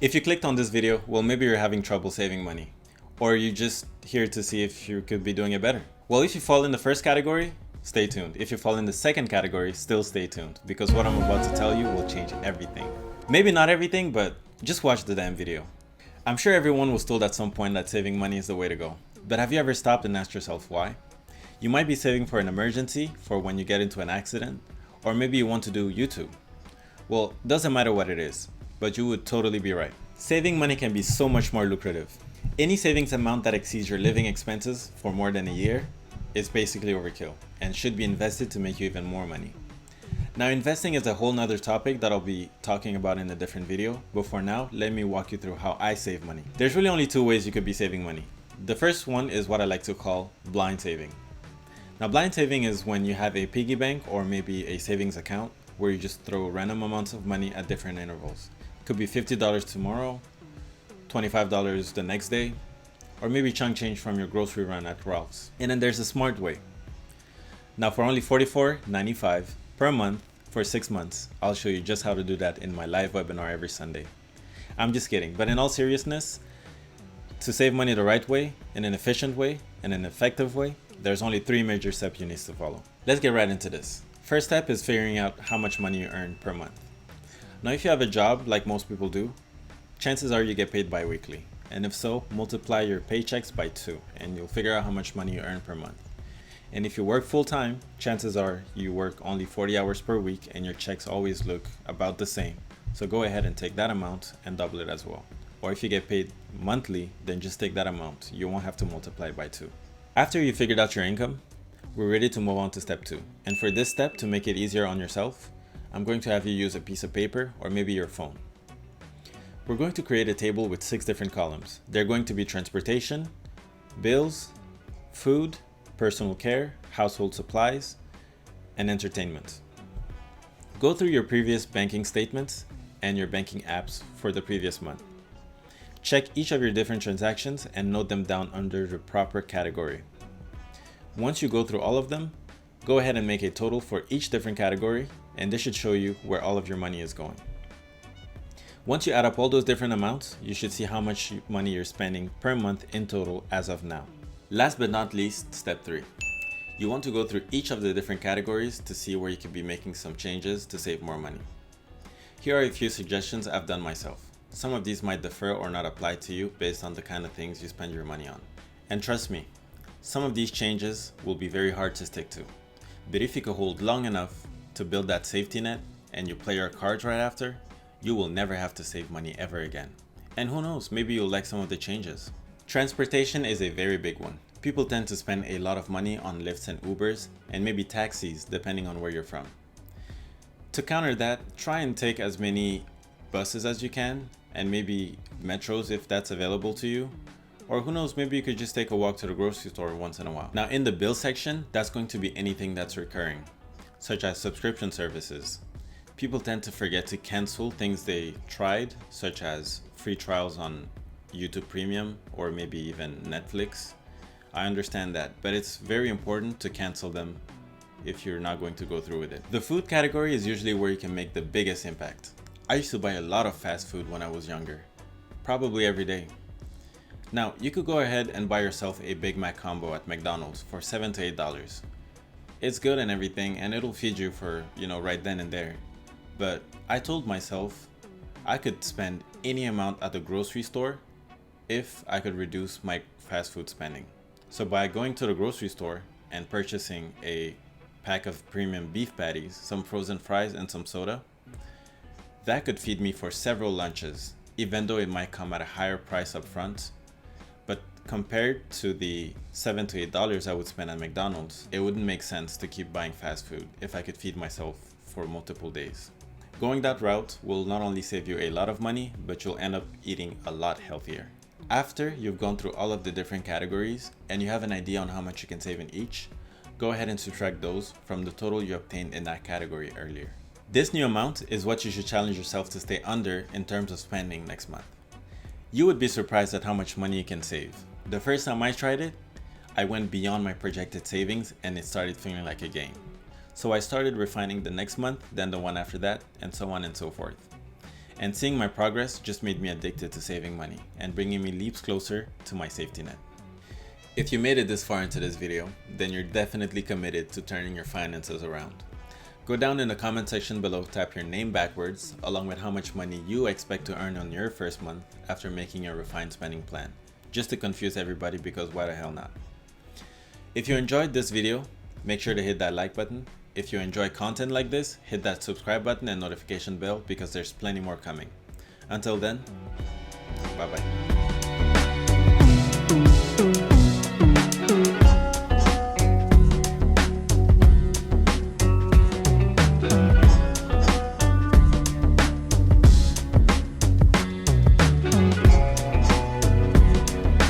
If you clicked on this video, well, maybe you're having trouble saving money, or you're just here to see if you could be doing it better. Well, if you fall in the first category, stay tuned. If you fall in the second category, still stay tuned, because what I'm about to tell you will change everything. Maybe not everything, but just watch the damn video. I'm sure everyone was told at some point that saving money is the way to go, but have you ever stopped and asked yourself why? You might be saving for an emergency, for when you get into an accident, or maybe you want to do YouTube. Well, doesn't matter what it is, but you would totally be right. Saving money can be so much more lucrative. Any savings amount that exceeds your living expenses for more than a year is basically overkill and should be invested to make you even more money. Now, investing is a whole nother topic that I'll be talking about in a different video, but for now, let me walk you through how I save money. There's really only two ways you could be saving money. The first one is what I like to call blind saving. Now, blind saving is when you have a piggy bank or maybe a savings account where you just throw random amounts of money at different intervals. It could be $50 tomorrow, $25 the next day, or maybe chunk change from your grocery run at Ralph's. And then there's a smart way. Now, for only $44.95 per month for 6 months, I'll show you just how to do that in my live webinar every Sunday. I'm just kidding, but in all seriousness, to save money the right way, in an efficient way, and an effective way, there's only 3 major steps you need to follow. Let's get right into this. First step is figuring out how much money you earn per month. Now, if you have a job like most people do, chances are you get paid bi-weekly. And if so, multiply your paychecks by 2 and you'll figure out how much money you earn per month. And if you work full-time, chances are you work only 40 hours per week and your checks always look about the same. So go ahead and take that amount and double it as well. Or if you get paid monthly, then just take that amount. You won't have to multiply by 2. After you figured out your income, we're ready to move on to step 2. And for this step, to make it easier on yourself, I'm going to have you use a piece of paper or maybe your phone. We're going to create a table with 6 different columns. They're going to be transportation, bills, food, personal care, household supplies, and entertainment. Go through your previous banking statements and your banking apps for the previous month. Check each of your different transactions and note them down under the proper category. Once you go through all of them, go ahead and make a total for each different category, and this should show you where all of your money is going. Once you add up all those different amounts, you should see how much money you're spending per month in total as of now. Last but not least, step 3. You want to go through each of the different categories to see where you could be making some changes to save more money. Here are a few suggestions I've done myself. Some of these might differ or not apply to you based on the kind of things you spend your money on. And trust me, some of these changes will be very hard to stick to. But if you can hold long enough to build that safety net and you play your cards right after, you will never have to save money ever again. And who knows, maybe you'll like some of the changes. Transportation is a very big one. People tend to spend a lot of money on Lyfts and Ubers and maybe taxis depending on where you're from. To counter that, try and take as many buses as you can and maybe metros if that's available to you. Or who knows, maybe you could just take a walk to the grocery store once in a while. Now in the bill section, that's going to be anything that's recurring, such as subscription services. People tend to forget to cancel things they tried, such as free trials on YouTube Premium or maybe even Netflix. I understand that, but it's very important to cancel them if you're not going to go through with it. The food category is usually where you can make the biggest impact. I used to buy a lot of fast food when I was younger, probably every day. Now, you could go ahead and buy yourself a Big Mac combo at McDonald's for $7 to $8. It's good and everything, and it'll feed you for, right then and there. But I told myself I could spend any amount at the grocery store if I could reduce my fast food spending. So by going to the grocery store and purchasing a pack of premium beef patties, some frozen fries, and some soda, that could feed me for several lunches, even though it might come at a higher price up front. But compared to the $7 to $8 I would spend at McDonald's, it wouldn't make sense to keep buying fast food if I could feed myself for multiple days. Going that route will not only save you a lot of money, but you'll end up eating a lot healthier. After you've gone through all of the different categories and you have an idea on how much you can save in each, go ahead and subtract those from the total you obtained in that category earlier. This new amount is what you should challenge yourself to stay under in terms of spending next month. You would be surprised at how much money you can save. The first time I tried it, I went beyond my projected savings and it started feeling like a game. So I started refining the next month, then the one after that, and so on and so forth. And seeing my progress just made me addicted to saving money and bringing me leaps closer to my safety net. If you made it this far into this video, then you're definitely committed to turning your finances around. Go down in the comment section below, type your name backwards, along with how much money you expect to earn on your first month after making your refined spending plan. Just to confuse everybody, because why the hell not? If you enjoyed this video, make sure to hit that like button. If you enjoy content like this, hit that subscribe button and notification bell because there's plenty more coming. Until then, bye bye.